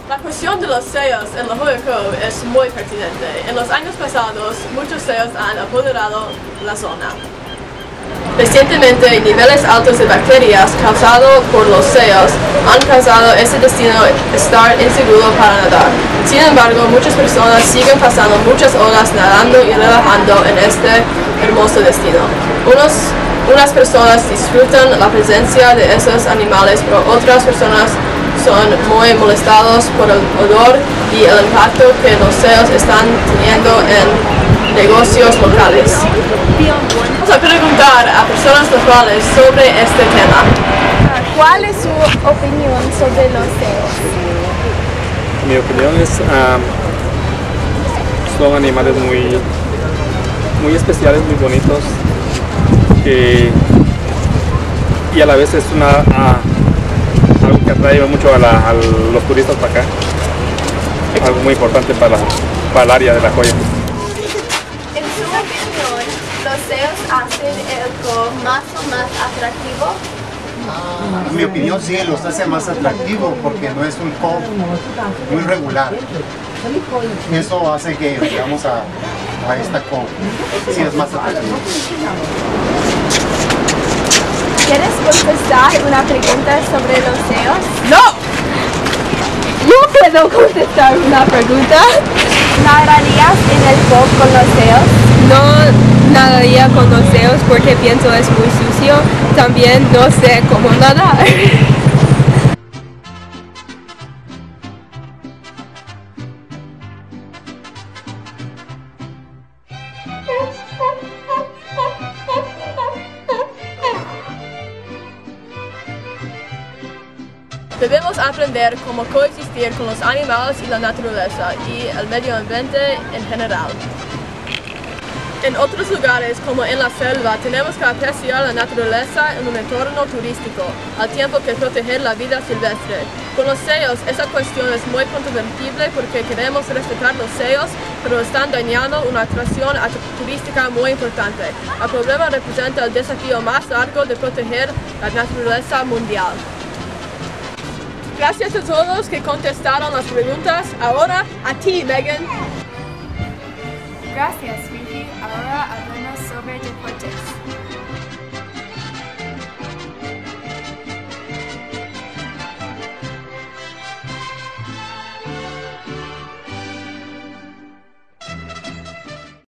La cuestión de los CEOs en la Hoya Cove es muy pertinente. En los años pasados, muchos CEOs han apoderado la zona. Recientemente, niveles altos de bacterias causados por los CEOs han causado este destino estar inseguro para nadar. Sin embargo, muchas personas siguen pasando muchas horas nadando y relajando en este hermoso destino. Unas personas disfrutan la presencia de esos animales, pero otras personas son muy molestados por el odor y el impacto que los CEOs están teniendo en negocios locales. Vamos a preguntar a personas locales sobre este tema. ¿Cuál es su opinión sobre los CEOs? Mi opinión es son animales muy especiales, muy bonitos, y a la vez es algo que atrae mucho a los turistas para acá, algo muy importante para el área de La Joya. En su opinión, ¿los CEOs hacen el Cove más o más atractivo? En mi opinión sí, los hace más atractivo porque no es un cove muy regular. Eso hace que vayamos a esta cove. Sí es más atractivo. ¿Quieres contestar una pregunta sobre los CEOs? ¡No! No puedo contestar una pregunta. ¿Nadarías en el Cove con los CEOs? No nadaría con los CEOs porque pienso es muy sucio. También no sé cómo nadar. Debemos aprender cómo coexistir con los animales y la naturaleza y el medio ambiente en general. En otros lugares, como en la selva, tenemos que apreciar la naturaleza en un entorno turístico, al tiempo que proteger la vida silvestre. Con los CEOs, esa cuestión es muy controvertible porque queremos respetar los CEOs, pero están dañando una atracción turística muy importante. El problema representa el desafío más largo de proteger la naturaleza mundial. Gracias a todos que contestaron las preguntas. Ahora, a ti, Megan. Gracias.